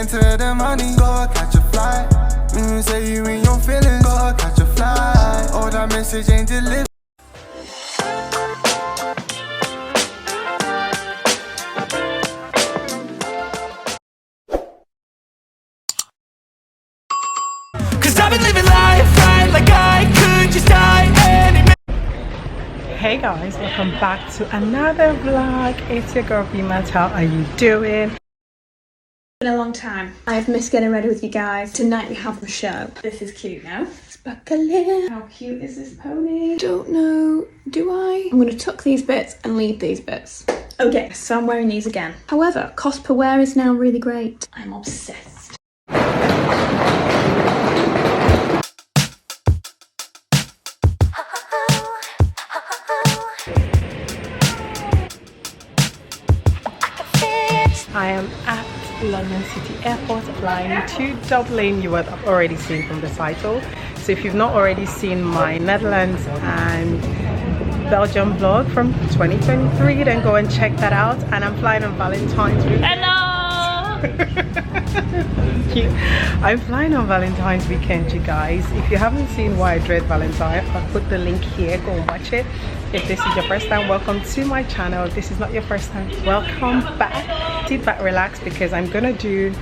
into the money, go catch a flight. Say you in your feelings, go catch a flight. Oh, that message ain't delivered. Hey guys, welcome back to another vlog. It's your girl VYMART. How are you doing? It's been a long time. I've missed getting ready with you guys. Tonight we have the show. This is cute now. Let's buckle in. How cute is this pony? Don't know. Do I? I'm gonna tuck these bits and leave these bits. Okay, so I'm wearing these again. However, cost per wear is now really great. I'm obsessed. I am at London City Airport flying to Dublin. You would have already seen from the title. So if you've not already seen my Netherlands and Belgium vlog from 2023, then go and check that out. And I'm flying on Valentine's weekend. Hello! I'm flying on Valentine's weekend, you guys. If you haven't seen Why I Dread Valentine, I'll put the link here. Go and watch it. If this is your first time, welcome to my channel. If this is not your first time, welcome back. Sit back, relax, because I'm gonna do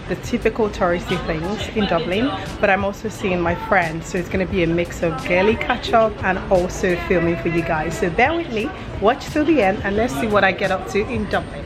the typical touristy things in Dublin, but I'm also seeing my friends, so it's gonna be a mix of girly catch up and also filming for you guys. So bear with me, watch till the end, and let's see what I get up to in Dublin.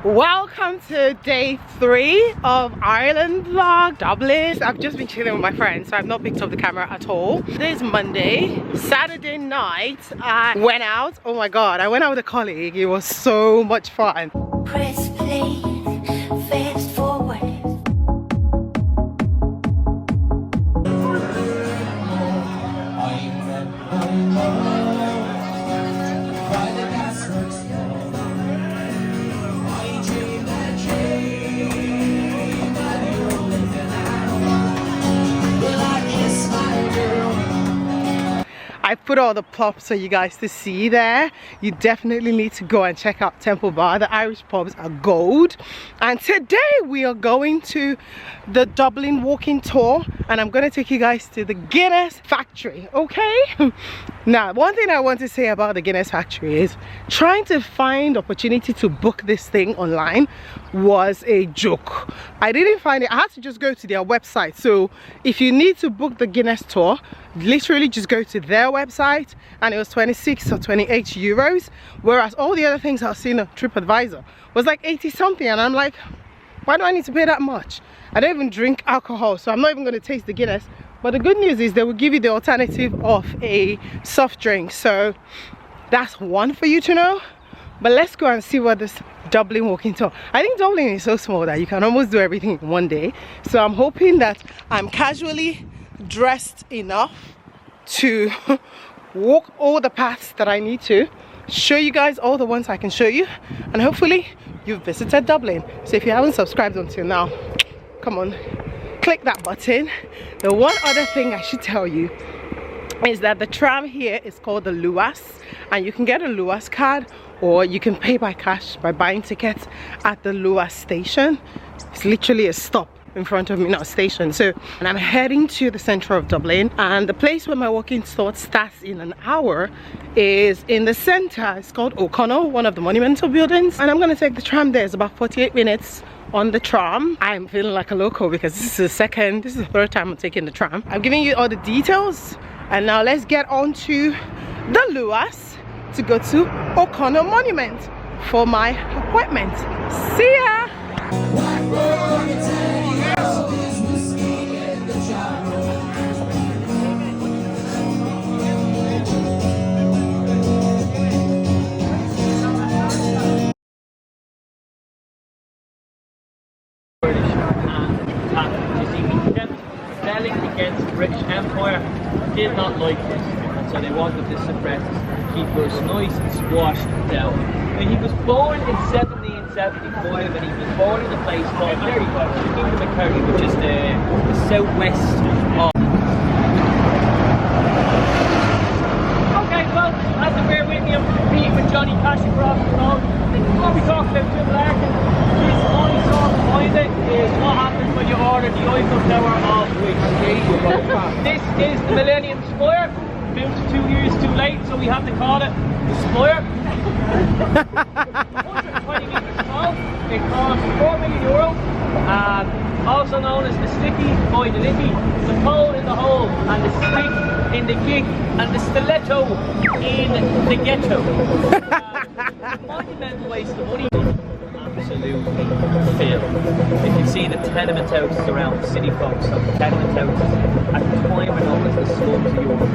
Welcome to day 3 of Ireland vlog, Dublin. I've just been chilling with my friends, so I've not picked up the camera at all. Today's Monday. Saturday night I went out. Oh my god, I went out with a colleague. It was so much fun. Press play, fast forward. I put all the props for you guys to see there. You definitely need to go and check out Temple Bar. The Irish pubs are gold. And today we are going to the Dublin Walking Tour, and I'm going to take you guys to the Guinness factory, okay? Now, one thing I want to say about the Guinness factory is trying to find opportunity to book this thing online was a joke. I didn't find it. I had to just go to their website. So if you need to book the Guinness tour, literally just go to their website, and it was 26 or 28 euros, whereas all the other things I was seeing on TripAdvisor was like 80 something, and I'm like, why do I need to pay that much? I don't even drink alcohol, so I'm not even going to taste the Guinness. But the good news is they will give you the alternative of a soft drink, so that's one for you to know. But let's go and see what this Dublin Walking Tour. I think Dublin is so small that you can almost do everything in one day, so I'm hoping that I'm casually dressed enough to walk all the paths that I need to, show you guys all the ones I can show you, and hopefully you've visited Dublin. So if you haven't subscribed until now, come on, click that button. The one other thing I should tell you is that the tram here is called the Luas, and you can get a Luas card, or you can pay by cash by buying tickets at the Luas station. It's literally a stop in front of me, not a station. So, and I'm heading to the center of Dublin, and the place where my walking tour starts in an hour is in the center. It's called O'Connell, one of the monumental buildings, and I'm gonna take the tram there. It's about 48 minutes on the tram. I'm feeling like a local because this is the third time I'm taking the tram. I'm giving you all the details, and now let's get on to the Luas to go to O'Connell Monument for my appointment. See ya! Rebelling against the British Empire, did not like this, and so they wanted to suppress us, keep us nice and squashed down. When he was born in 17 1975, and he was born in a place called Kingdom of Kerry, which is the southwest of. Okay, well, as to bear with me, I'm competing with Johnny Cash across the road. Before we talk about Jim Larkin, his only song behind it is what happens when you order the Eiffel Tower of which. This is the Millennium Spire, built 2 years too late, so we have to call it the Spire. 120 metres tall, it costs €4 million, also known as the Sticky by the Licky, the pole in the hole, and the stick in the kick, and the stiletto in the ghetto. Monumental waste of money. Absolutely fail. If you see the tenement houses around the city, folks, so the tenement houses at the time were known as the slums of Europe.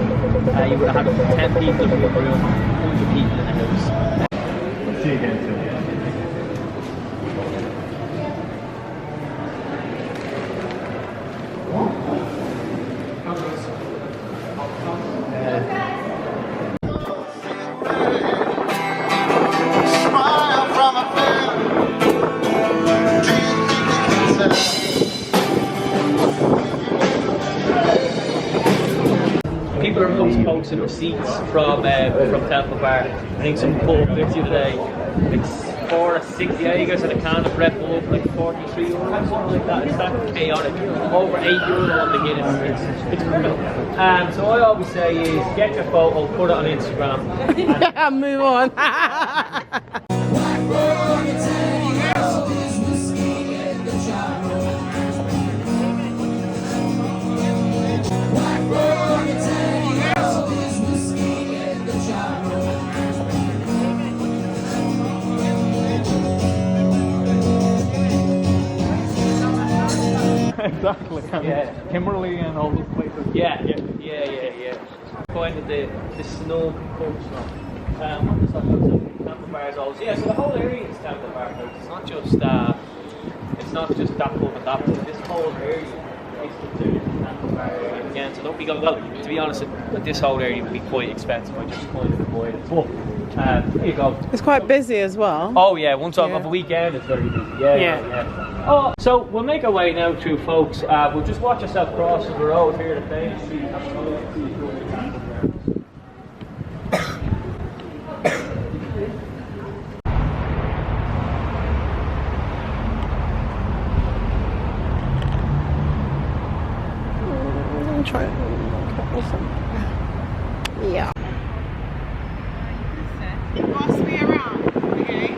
You would have had 10 people in one room, 100 people in a house. See you again soon. Smile from a fan. Do you think you can tell? People are posting receipts from Temple Bar. I think some put up there the other day. It's 4 or 6 euros and a can of Red Bull for like 43 euros, something like that. It's that chaotic. Over €8 on the Guinness. It's criminal. So I always say is get your photo, put it on Instagram. And move on. Exactly. Yeah. Kimberley and all those places. Yeah. Kind of the snug pubs from. What is that? Temple Bar is always. Yeah, so the whole area is Temple Bar. It's not just that pub and that pub. This whole area is considered Temple Bar area again. So don't be going. Well, to be honest, this whole area would be quite expensive. I just kind of avoid it. But here you go. It's quite busy as well. Oh yeah, once off a weekend it's very busy. Yeah. Oh, so we'll make our way now through, folks. We'll just watch ourselves cross the road here to Bay Street. Try it. Yeah. Boss me around, okay?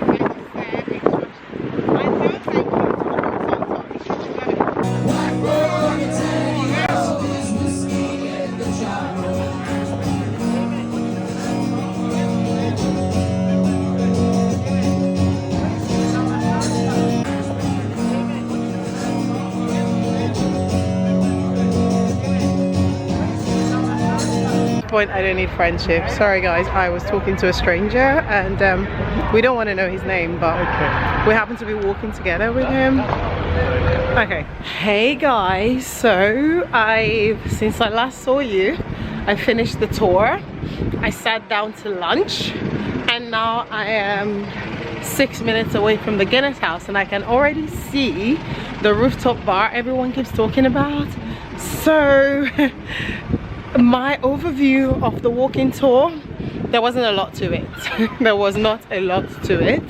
Point I don't need friendship. Sorry guys, I was talking to a stranger and we don't want to know his name, but we happen to be walking together with him. Okay. Hey guys, so since I last saw you, I finished the tour. I sat down to lunch and now I am 6 minutes away from the Guinness house and I can already see the rooftop bar everyone keeps talking about. So my overview of the walking tour, there wasn't a lot to it. There was not a lot to it.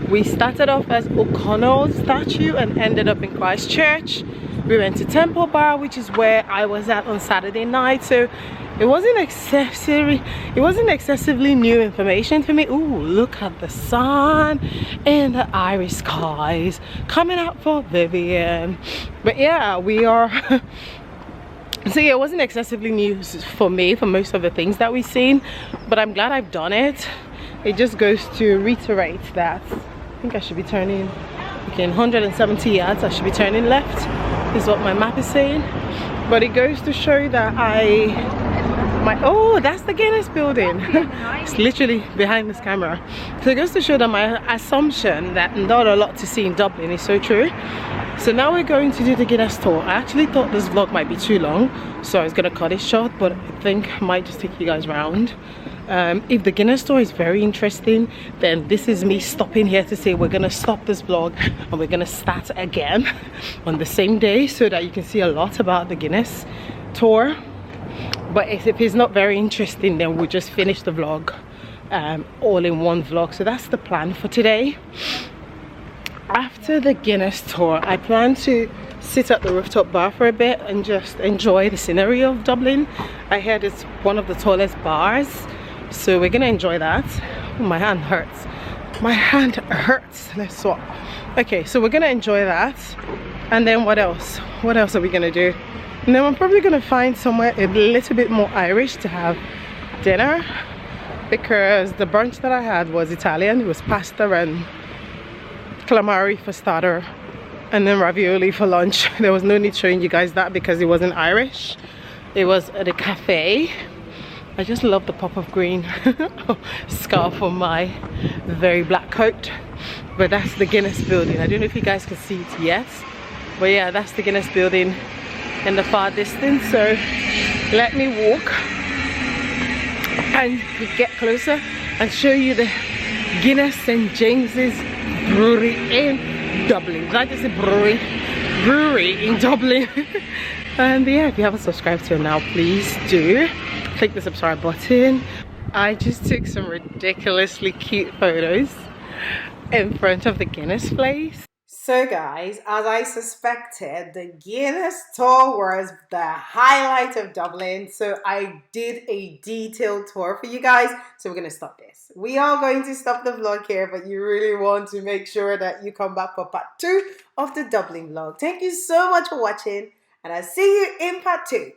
We started off as O'Connell's statue and ended up in Christchurch. We went to Temple Bar, which is where I was at on Saturday night. So it wasn't excessively new information for me. Ooh, look at the sun and the Irish skies coming out for Vivian. But yeah, we are so yeah, it wasn't excessively new for me for most of the things that we've seen, but I'm glad I've done it. It just goes to reiterate that I think I should be turning, okay, in 170 yards I should be turning left is what my map is saying. But it goes to show that oh, that's the Guinness building. It's literally behind this camera. So it goes to show that my assumption that not a lot to see in Dublin is so true. So now we're going to do the Guinness tour. I actually thought this vlog might be too long, so I was gonna cut it short, but I think I might just take you guys around. If the Guinness store is very interesting, then this is me stopping here to say we're gonna stop this vlog and we're gonna start again on the same day so that you can see a lot about the Guinness tour. But if it's not very interesting, then we'll just finish the vlog all in one vlog. So that's the plan for today. After the Guinness tour, I plan to sit at the rooftop bar for a bit and just enjoy the scenery of Dublin. I heard it's one of the tallest bars, so we're gonna enjoy that. Oh, my hand hurts. My hand hurts. Let's swap. Okay, so we're gonna enjoy that. And then what else? What else are we gonna do? And then I'm probably gonna find somewhere a little bit more Irish to have dinner, because the brunch that I had was Italian. It was pasta and calamari for starter, and then ravioli for lunch. There was no need showing you guys that because it wasn't Irish. It was at a cafe. I just love the pop of green scarf on my very black coat. But that's the Guinness building. I don't know if you guys can see it yet, but yeah, that's the Guinness building in the far distance. So let me walk and get closer and show you the Guinness St. James's brewery in Dublin. Did I just say brewery? Brewery in Dublin. And yeah, if you haven't subscribed to it now, please do click the subscribe button. I just took some ridiculously cute photos in front of the Guinness place. So guys, as I suspected, the Guinness tour was the highlight of Dublin. So I did a detailed tour for you guys. So we're going to stop this. We are going to stop the vlog here, but you really want to make sure that you come back for part 2 of the Dublin vlog. Thank you so much for watching, and I'll see you in part 2.